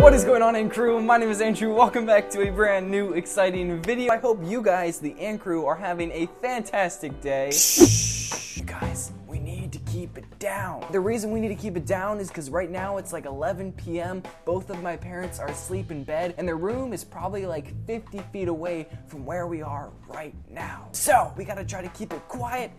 What is going on, Ant Crew? My name is Andrew. Welcome back to a brand new exciting video. I hope you guys, the Ant Crew, are having a fantastic day. Shh, guys, we need to keep it down. The reason we need to keep it down is because right now it's like 11 p.m. Both of my parents are asleep in bed, and their room is probably like 50 feet away from where we are right now. So we gotta try to keep it quiet.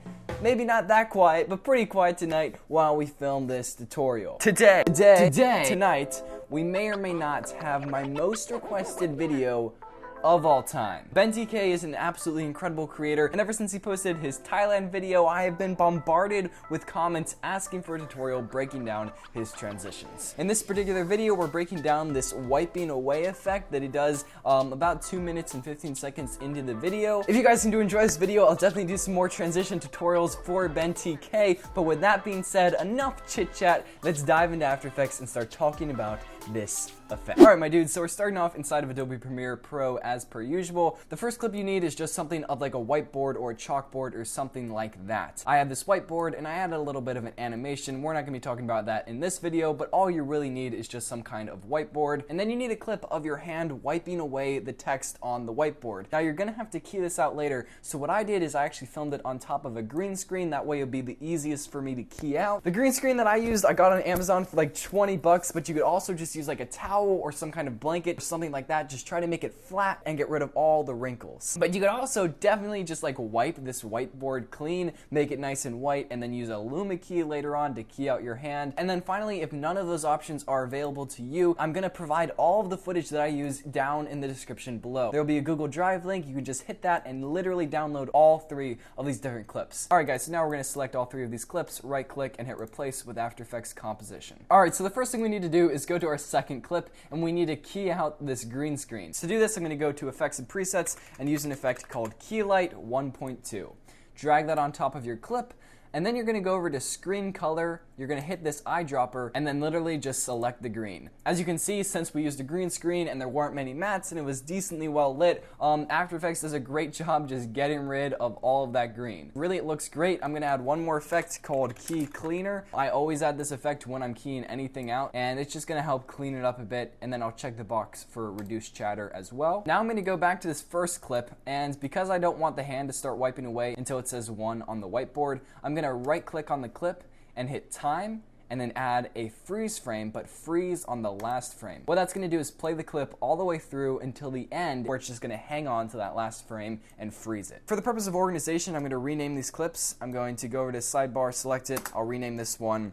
Maybe not that quiet, but pretty quiet tonight while we film this tutorial. Tonight, we may or may not have my most requested video of all time. BENN TK is an absolutely incredible creator, and ever since he posted his Thailand video, I have been bombarded with comments asking for a tutorial breaking down his transitions. In this particular video, we're breaking down this wiping away effect that he does about 2 minutes and 15 seconds into the video. If you guys seem to enjoy this video, I'll definitely do some more transition tutorials for BENN TK, but with that being said, enough chit chat, let's dive into After Effects and start talking about this effect. Alright, my dudes, so we're starting off inside of Adobe Premiere Pro as per usual. The first clip you need is just something of like a whiteboard or a chalkboard or something like that. I have this whiteboard and I added a little bit of an animation. We're not going to be talking about that in this video, but all you really need is just some kind of whiteboard. And then you need a clip of your hand wiping away the text on the whiteboard. Now you're going to have to key this out later, so what I did is I actually filmed it on top of a green screen. That way it'll be the easiest for me to key out. The green screen that I used, I got on Amazon for like 20 bucks, but you could also just use like a towel or some kind of blanket or something like that. Just try to make it flat and get rid of all the wrinkles. But you could also definitely just like wipe this whiteboard clean, make it nice and white, and then use a Luma key later on to key out your hand. And then finally, if none of those options are available to you, I'm gonna provide all of the footage that I use down in the description below. There'll be a Google Drive link. You can just hit that and literally download all 3 of these different clips. Alright guys, so now we're gonna select all 3 of these clips, right click, and hit replace with After Effects composition. Alright, so the first thing we need to do is go to our second clip, and we need to key out this green screen. So to do this, I'm going to go to Effects and Presets and use an effect called Key Light 1.2. Drag that on top of your clip, and then you're going to go over to Screen Color, you're going to hit this eyedropper, and then literally just select the green. As you can see, since we used a green screen and there weren't many mats and it was decently well lit, After Effects does a great job just getting rid of all of that green. Really, it looks great. I'm going to add one more effect called Key Cleaner. I always add this effect when I'm keying anything out, and it's just going to help clean it up a bit, and then I'll check the box for reduced chatter as well. Now I'm going to go back to this first clip, and because I don't want the hand to start wiping away until it says 1 on the whiteboard, I'm going to right click on the clip and hit time, and then add a freeze frame, but freeze on the last frame. What that's going to do is play the clip all the way through until the end, where it's just going to hang on to that last frame and freeze it. For the purpose of organization, I'm going to rename these clips. I'm going to go over to sidebar, select it. I'll rename this one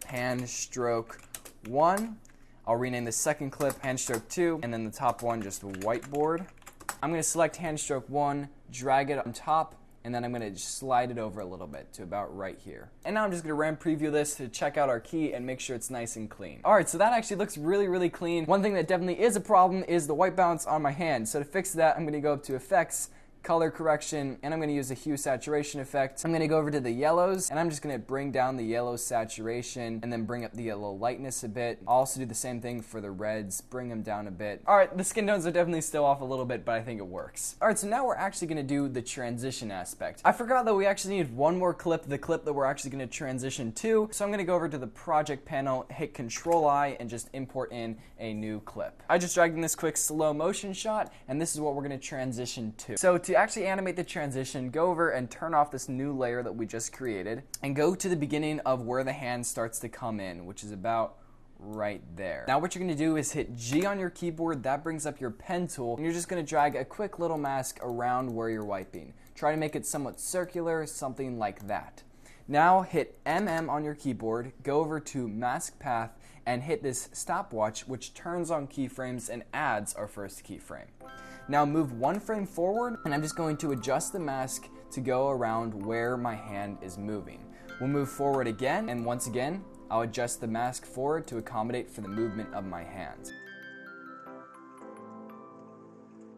Hand Stroke 1. I'll rename the second clip Hand Stroke 2, and then the top one just whiteboard. I'm going to select Hand Stroke 1, drag it on top, and then I'm going to just slide it over a little bit to about right here. And now I'm just going to RAM preview this to check out our key and make sure it's nice and clean. Alright, so that actually looks really, really clean. One thing that definitely is a problem is the white balance on my hand. So to fix that, I'm going to go up to Effects, Color Correction, and I'm going to use a Hue Saturation effect. I'm going to go over to the yellows, and I'm just going to bring down the yellow saturation and then bring up the yellow lightness a bit. I'll also do the same thing for the reds, bring them down a bit. Alright, the skin tones are definitely still off a little bit, but I think it works. Alright, so now we're actually going to do the transition aspect. I forgot that we actually need one more clip, the clip that we're actually going to transition to. So I'm going to go over to the project panel, hit Control-I, and just import in a new clip. I just dragged in this quick slow motion shot, and this is what we're going to transition to. So to actually animate the transition, go over and turn off this new layer that we just created, and go to the beginning of where the hand starts to come in, which is about right there. Now what you're going to do is hit G on your keyboard. That brings up your pen tool, and you're just going to drag a quick little mask around where you're wiping. Try to make it somewhat circular, something like that. Now hit MM on your keyboard, go over to Mask Path, and hit this stopwatch, which turns on keyframes and adds our first keyframe. Now move 1 frame forward, and I'm just going to adjust the mask to go around where my hand is moving. We'll move forward again, and once again, I'll adjust the mask forward to accommodate for the movement of my hands.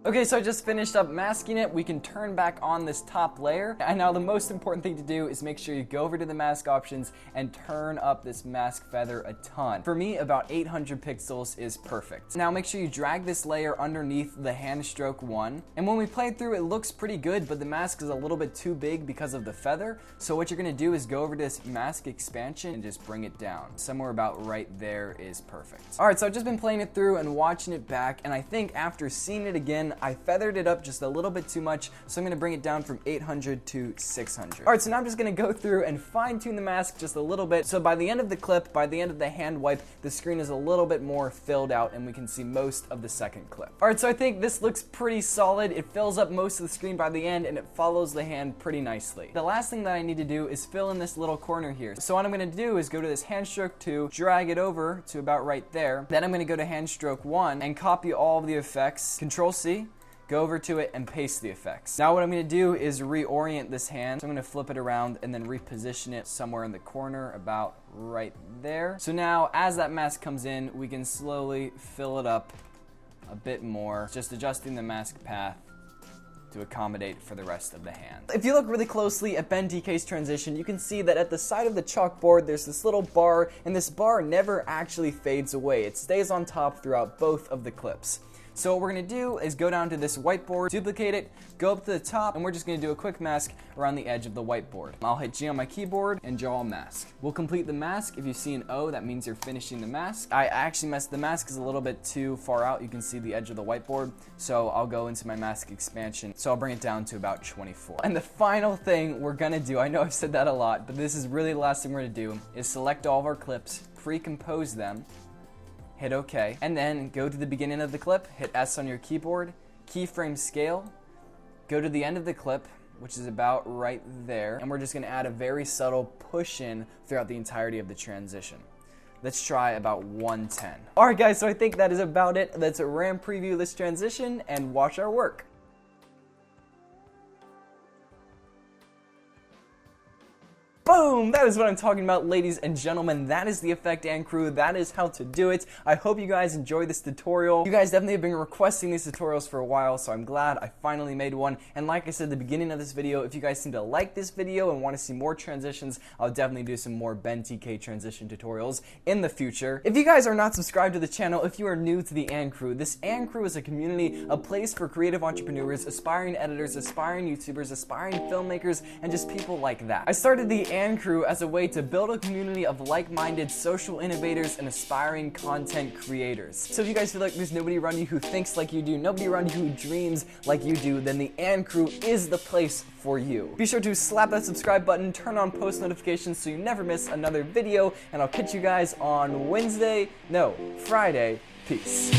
Okay, so I just finished up masking it. We can turn back on this top layer. And now the most important thing to do is make sure you go over to the mask options and turn up this mask feather a ton. For me, about 800 pixels is perfect. Now make sure you drag this layer underneath the hand stroke one. And when we play through, it looks pretty good, but the mask is a little bit too big because of the feather. So what you're gonna do is go over to this mask expansion and just bring it down. Somewhere about right there is perfect. All right, so I've just been playing it through and watching it back, and I think after seeing it again, I feathered it up just a little bit too much, so I'm gonna bring it down from 800 to 600. All right, so now I'm just gonna go through and fine tune the mask just a little bit, so by the end of the clip, by the end of the hand wipe, the screen is a little bit more filled out and we can see most of the second clip. All right, so I think this looks pretty solid. It fills up most of the screen by the end and it follows the hand pretty nicely. The last thing that I need to do is fill in this little corner here. So what I'm gonna do is go to this hand stroke 2, drag it over to about right there. Then I'm gonna go to hand stroke 1 and copy all of the effects, Control C, go over to it and paste the effects. Now what I'm gonna do is reorient this hand. So I'm gonna flip it around and then reposition it somewhere in the corner about right there. So now as that mask comes in, we can slowly fill it up a bit more, just adjusting the mask path to accommodate for the rest of the hand. If you look really closely at BENN TK's transition, you can see that at the side of the chalkboard, there's this little bar, and this bar never actually fades away. It stays on top throughout both of the clips. So what we're gonna do is go down to this whiteboard, duplicate it, go up to the top, and we're just gonna do a quick mask around the edge of the whiteboard. I'll hit G on my keyboard and draw a mask. We'll complete the mask. If you see an O, that means you're finishing the mask. I actually messed the mask is a little bit too far out. You can see the edge of the whiteboard. So I'll go into my mask expansion. So I'll bring it down to about 24. And the final thing we're gonna do, I know I've said that a lot, but this is really the last thing we're gonna do, is select all of our clips, pre-compose them, hit OK, and then go to the beginning of the clip, hit S on your keyboard, keyframe scale, go to the end of the clip, which is about right there, and we're just gonna add a very subtle push in throughout the entirety of the transition. Let's try about 110. All right guys, so I think that is about it. Let's RAM preview this transition and watch our work. Boom! That is what I'm talking about, ladies and gentlemen. That is the effect and crew. That is how to do it. I hope you guys enjoyed this tutorial. You guys definitely have been requesting these tutorials for a while, so I'm glad I finally made one. And like I said at the beginning of this video, if you guys seem to like this video and want to see more transitions, I'll definitely do some more BENN TK transition tutorials in the future. If you guys are not subscribed to the channel, if you are new to the and crew, this and crew is a community, a place for creative entrepreneurs, aspiring editors, aspiring YouTubers, aspiring filmmakers, and just people like that. I started the and crew as a way to build a community of like-minded social innovators and aspiring content creators. So if you guys feel like there's nobody around you who thinks like you do, nobody around you who dreams like you do, then the and crew is the place for you. Be sure to slap that subscribe button, turn on post notifications so you never miss another video, and I'll catch you guys on Friday. Peace.